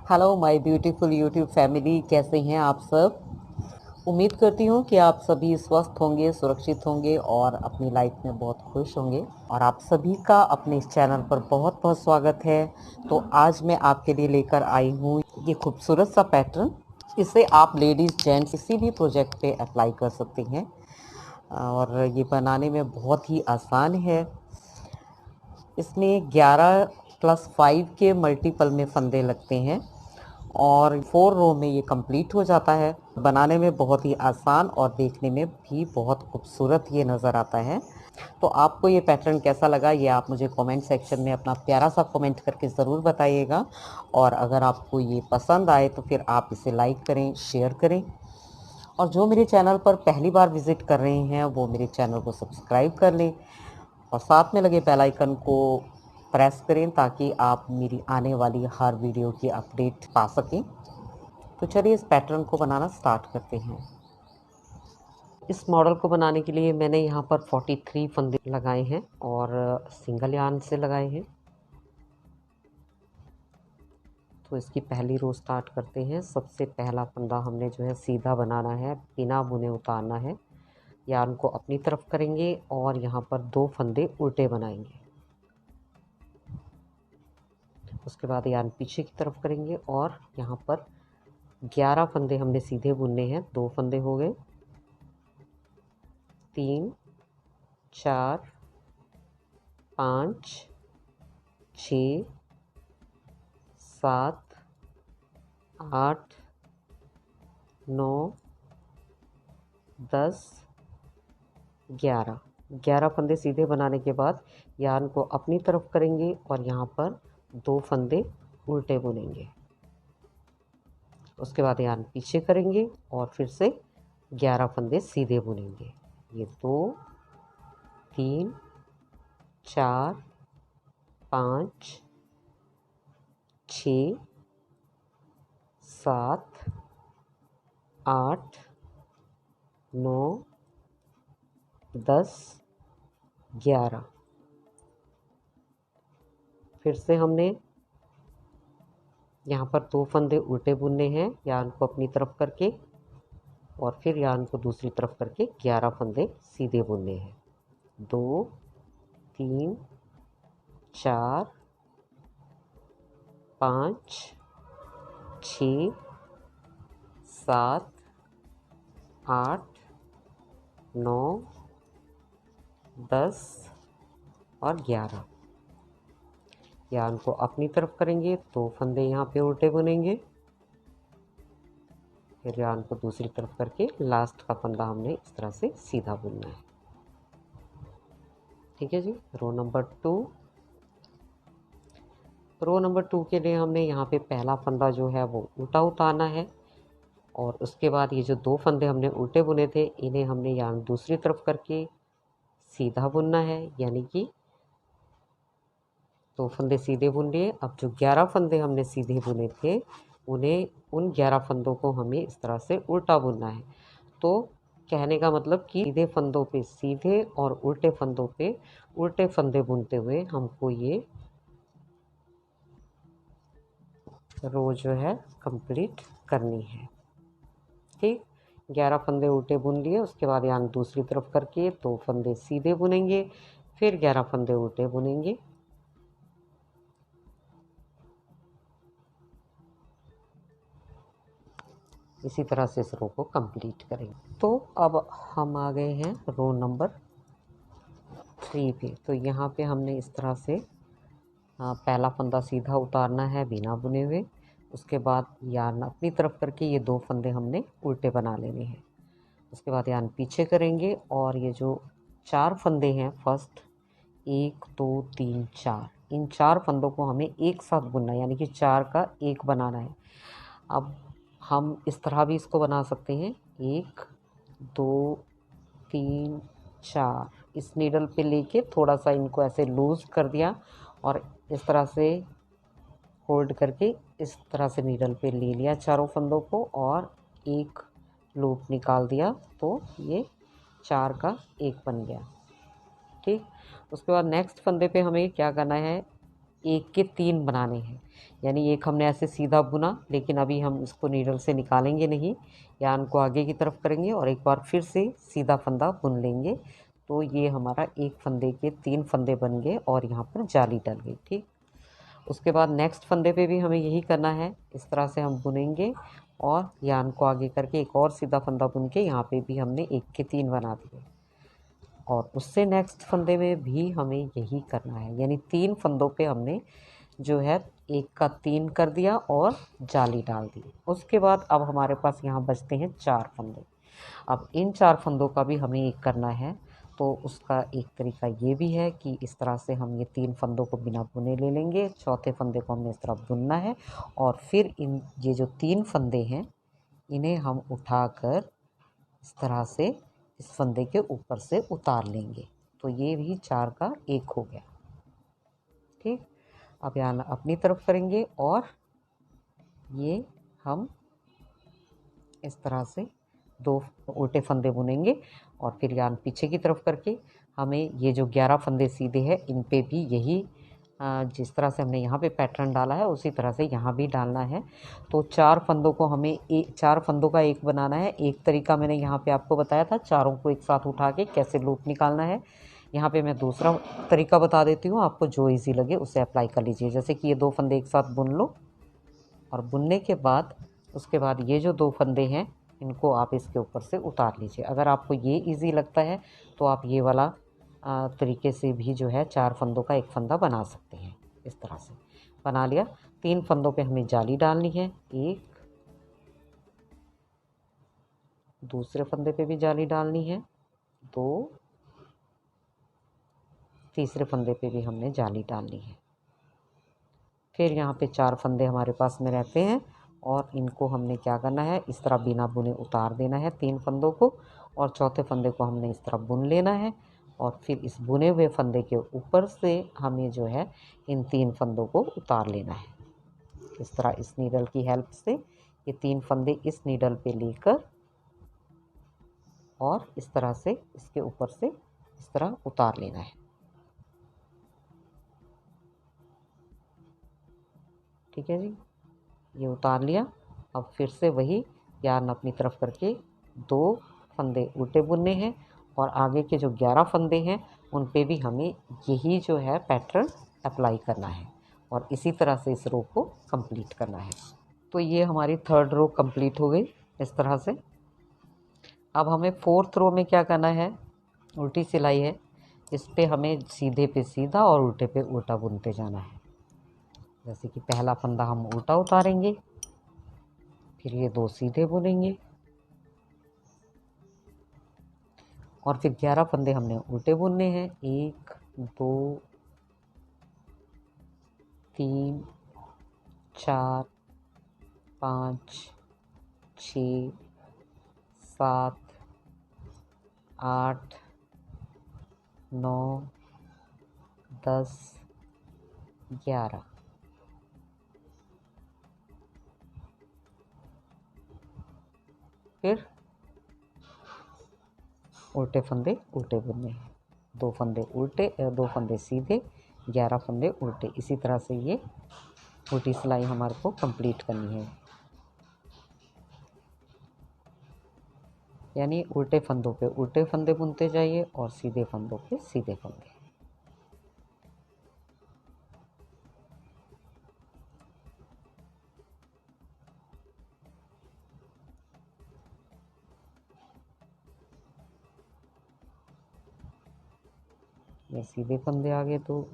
Hello my beautiful YouTube family, कैसे हैं आप सब। उम्मीद करती हूँ कि आप सभी स्वस्थ होंगे, सुरक्षित होंगे और अपनी लाइफ में बहुत खुश होंगे। और आप सभी का अपने इस चैनल पर बहुत बहुत स्वागत है। तो आज मैं आपके लिए लेकर आई हूँ ये खूबसूरत सा पैटर्न। इसे आप लेडीज़ जेंट्स किसी भी प्रोजेक्ट पे अप्लाई कर सकते हैं और ये बनाने में बहुत ही आसान है। इसमें 11+5 के मल्टीपल में फंदे लगते हैं और 4 रो में ये कंप्लीट हो जाता है। बनाने में बहुत ही आसान और देखने में भी बहुत खूबसूरत ये नज़र आता है। तो आपको ये पैटर्न कैसा लगा, ये आप मुझे कमेंट सेक्शन में अपना प्यारा सा कमेंट करके ज़रूर बताइएगा। और अगर आपको ये पसंद आए तो फिर आप इसे लाइक करें, शेयर करें। और जो मेरे चैनल पर पहली बार विज़िट कर रहे हैं वो मेरे चैनल को सब्सक्राइब कर लें और साथ में लगे बेल आइकन को प्रेस करें ताकि आप मेरी आने वाली हर वीडियो की अपडेट पा सकें। तो चलिए इस पैटर्न को बनाना स्टार्ट करते हैं। इस मॉडल को बनाने के लिए मैंने यहाँ पर 43 फंदे लगाए हैं और सिंगल यार्न से लगाए हैं। तो इसकी पहली रो स्टार्ट करते हैं। सबसे पहला फंदा हमने जो है सीधा बनाना है, बिना बुने उतारना है। यार्न को अपनी तरफ करेंगे और यहाँ पर 2 फंदे उल्टे बनाएंगे। उसके बाद यार्न पीछे की तरफ करेंगे और यहाँ पर 11 फंदे हमने सीधे बुनने हैं। 2 फंदे हो गए, 3 4 5 6 7 8 9 10 11 फंदे सीधे बनाने के बाद यार्न को अपनी तरफ करेंगे और यहाँ पर 2 फंदे उल्टे बुनेंगे। उसके बाद यार्न पीछे करेंगे और फिर से 11 फंदे सीधे बुनेंगे। ये 2 3 4 5 6 7 8 9 10 11। फिर से हमने यहाँ पर 2 फंदे उल्टे बुनने हैं, यार्न को अपनी तरफ करके और फिर यार्न को दूसरी तरफ करके 11 फंदे सीधे बुनने हैं। 2 3 4 5 6 7 8 9 10 और 11। यार्न को अपनी तरफ करेंगे, 2 फंदे यहाँ पे उल्टे बुनेंगे, फिर यार्न को दूसरी तरफ करके लास्ट का फंदा हमने इस तरह से सीधा बुनना है। ठीक है जी। रो नंबर 2 के लिए हमने यहाँ पे पहला फंदा जो है वो उल्टा उतारना है और उसके बाद ये जो 2 फंदे हमने उल्टे बुने थे इन्हें हमने यार्न दूसरी तरफ करके सीधा बुनना है, यानी कि 2 फंदे सीधे बुन लिए। अब जो 11 फंदे हमने सीधे बुने थे उन्हें उन 11 फंदों को हमें इस तरह से उल्टा बुनना है। तो कहने का मतलब कि सीधे फंदों पे सीधे और उल्टे फंदों पे उल्टे फंदे बुनते हुए हमको ये रो जो है कंप्लीट करनी है। ठीक, 11 फंदे उल्टे बुन लिए। उसके बाद यानी दूसरी तरफ करके 2 फंदे सीधे बुनेंगे, फिर 11 फंदे उल्टे बुनेंगे। इसी तरह से इस रो को कंप्लीट करेंगे। तो अब हम आ गए हैं रो नंबर 3 पे। तो यहाँ पे हमने इस तरह से पहला फंदा सीधा उतारना है बिना बुने हुए। उसके बाद यार्न अपनी तरफ करके ये 2 फंदे हमने उल्टे बना लेने हैं। उसके बाद यार्न पीछे करेंगे और ये जो 4 फंदे हैं, फर्स्ट 1 2 3 4, इन 4 फंदों को हमें एक साथ बुनना है, यानी कि 4 का 1 बनाना है। अब हम इस तरह भी इसको बना सकते हैं, 1 2 3 4, इस नीडल पे लेके थोड़ा सा इनको ऐसे लूज कर दिया और इस तरह से होल्ड करके इस तरह से नीडल पे ले लिया चारों फंदों को और एक लूप निकाल दिया, तो ये 4 का 1 बन गया। ठीक, उसके बाद नेक्स्ट फंदे पे हमें क्या करना है, एक के 3 बनाने हैं। यानी एक हमने ऐसे सीधा बुना, लेकिन अभी हम इसको नीडल से निकालेंगे नहीं, यान को आगे की तरफ करेंगे और एक बार फिर से सीधा फंदा बुन लेंगे। तो ये हमारा एक फंदे के 3 फंदे बन गए और यहाँ पर जाली डल गई। ठीक, उसके बाद नेक्स्ट फंदे पे भी हमें यही करना है। इस तरह से हम बुनेंगे और यान को आगे करके एक और सीधा फंदा बुन के यहाँ पे भी हमने एक के 3 बना दिए, और उससे नेक्स्ट फंदे में भी हमें यही करना है। यानी 3 फंदों पे हमने जो है एक का 3 कर दिया और जाली डाल दी। उसके बाद अब हमारे पास यहाँ बचते हैं 4 फंदे। अब इन 4 फंदों का भी हमें एक करना है। तो उसका एक तरीका ये भी है कि इस तरह से हम ये 3 फंदों को बिना बुने ले लेंगे, चौथे फंदे को हमने इस तरह बुनना है और फिर ये जो 3 फंदे हैं इन्हें हम उठाकर इस तरह से इस फंदे के ऊपर से उतार लेंगे। तो ये भी 4 का 1 हो गया। ठीक, अब यहाँ अपनी तरफ करेंगे और ये हम इस तरह से 2 उल्टे फंदे बुनेंगे और फिर यहाँ पीछे की तरफ करके हमें ये जो 11 फंदे सीधे हैं इन पे भी यही जिस तरह से हमने यहाँ पे पैटर्न डाला है उसी तरह से यहाँ भी डालना है। तो 4 फंदों को हमें 4 फंदों का एक बनाना है। एक तरीका मैंने यहाँ पे आपको बताया था, चारों को एक साथ उठा के कैसे लूप निकालना है। यहाँ पे मैं दूसरा तरीका बता देती हूँ, आपको जो ईजी लगे उसे अप्लाई कर लीजिए। जैसे कि ये 2 फंदे एक साथ बुन लो और बुनने के बाद उसके बाद ये जो 2 फंदे हैं इनको आप इसके ऊपर से उतार लीजिए। अगर आपको ये इजी लगता है तो आप ये वाला तरीके से भी जो है 4 फंदों का एक फंदा बना सकते हैं। इस तरह से बना लिया। 3 फंदों पे हमें जाली डालनी है, एक, दूसरे फंदे पे भी जाली डालनी है, 2, तीसरे फंदे पे भी हमने जाली डालनी है। फिर यहाँ पे 4 फंदे हमारे पास में रहते हैं और इनको हमने क्या करना है, इस तरह बिना बुने उतार देना है 3 फंदों को और चौथे फंदे को हमने इस तरह बुन लेना है और फिर इस बुने हुए फंदे के ऊपर से हमें जो है इन 3 फंदों को उतार लेना है। इस तरह इस नीडल की हेल्प से ये 3 फंदे इस नीडल पे लेकर और इस तरह से इसके ऊपर से इस तरह उतार लेना है। ठीक है जी, ये उतार लिया। अब फिर से वही यार्न अपनी तरफ करके 2 फंदे उल्टे बुनने हैं और आगे के जो 11 फंदे हैं उन पे भी हमें यही जो है पैटर्न अप्लाई करना है और इसी तरह से इस रो को कंप्लीट करना है। तो ये हमारी 3rd रो कंप्लीट हो गई इस तरह से। अब हमें 4th रो में क्या करना है, उल्टी सिलाई है, इस पे हमें सीधे पे सीधा और उल्टे पे उल्टा बुनते जाना है। जैसे कि पहला फंदा हम उल्टा उतारेंगे, फिर ये 2 सीधे बुनेंगे और फिर 11 फंदे हमने उल्टे बुनने हैं, 1, 2, 3, 4, 5, 6, 7, 8, 9, 10, 11। फिर उल्टे फंदे उल्टे बुनने हैं, 2 फंदे उल्टे, 2 फंदे सीधे, 11 फंदे उल्टे। इसी तरह से ये उल्टी सिलाई हमारे को कंप्लीट करनी है। यानी उल्टे फंदों पे उल्टे फंदे बुनते जाइए और सीधे फंदों पे सीधे फंदे। ये सीधे फंदे आ गए। तो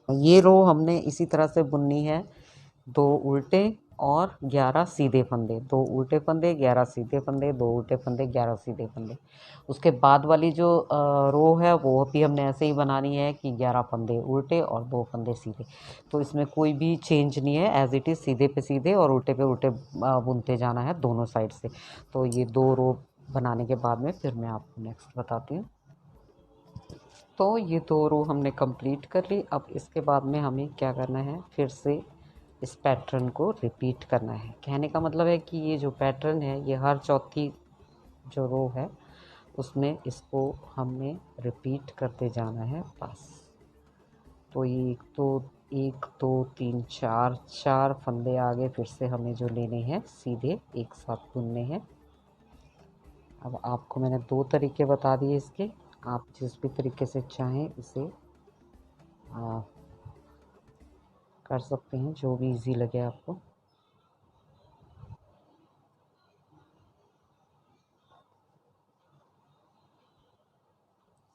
ये रो हमने इसी तरह से बुननी है, 2 उल्टे और 11 सीधे फंदे, 2 उल्टे फंदे 11 सीधे फंदे, 2 उल्टे फंदे 11 सीधे फंदे। उसके बाद वाली जो रो है वो भी हमने ऐसे ही बनानी है कि 11 फंदे उल्टे और 2 फंदे सीधे। तो इसमें कोई भी चेंज नहीं है, एज इट इज़ सीधे पे सीधे और उल्टे पे उल्टे बुनते जाना है दोनों साइड से। तो ये 2 रो बनाने के बाद में फिर मैं आपको नेक्स्ट बताती हूँ। तो ये 2 रो हमने कंप्लीट कर ली। अब इसके बाद में हमें क्या करना है, फिर से इस पैटर्न को रिपीट करना है। कहने का मतलब है कि ये जो पैटर्न है ये हर चौथी जो रो है उसमें इसको हमने रिपीट करते जाना है बस। तो ये एक दो तीन चार चार फंदे आगे फिर से हमें जो लेने हैं सीधे एक साथ बुनने हैं। अब आपको मैंने 2 तरीके बता दिए इसके, आप जिस भी तरीके से चाहें इसे कर सकते हैं, जो भी इजी लगे आपको।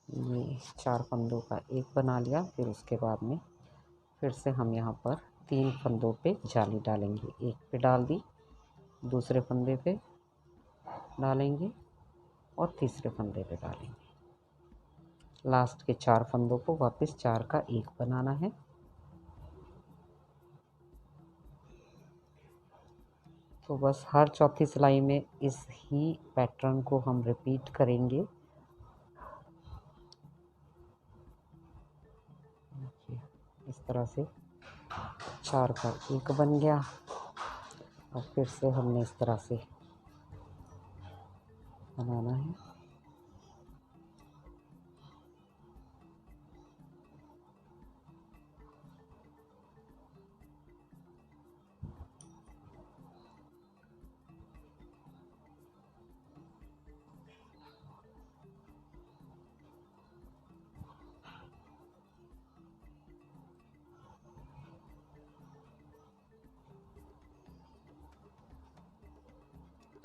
ये 4 फंदों का एक बना लिया। फिर उसके बाद में फिर से हम यहाँ पर 3 फंदों पे जाली डालेंगे। एक पे डाल दी, दूसरे फंदे पे डालेंगे और तीसरे फंदे पे डालेंगे। लास्ट के 4 फंदों को वापस 4 का एक बनाना है। तो बस हर चौथी सिलाई में इस ही पैटर्न को हम रिपीट करेंगे। इस तरह से 4 का एक बन गया और फिर से हमने इस तरह से बनाना है।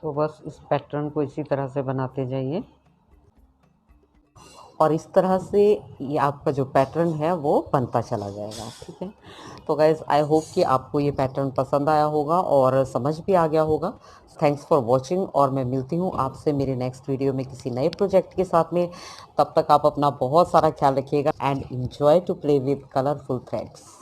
तो बस इस पैटर्न को इसी तरह से बनाते जाइए और इस तरह से ये आपका जो पैटर्न है वो बनता चला जाएगा। ठीक है, तो गाइज़ आई होप कि आपको ये पैटर्न पसंद आया होगा और समझ भी आ गया होगा। थैंक्स फॉर वॉचिंग और मैं मिलती हूँ आपसे मेरे नेक्स्ट वीडियो में किसी नए प्रोजेक्ट के साथ में। तब तक आप अपना बहुत सारा ख्याल रखिएगा and enjoy to play with colourful threads.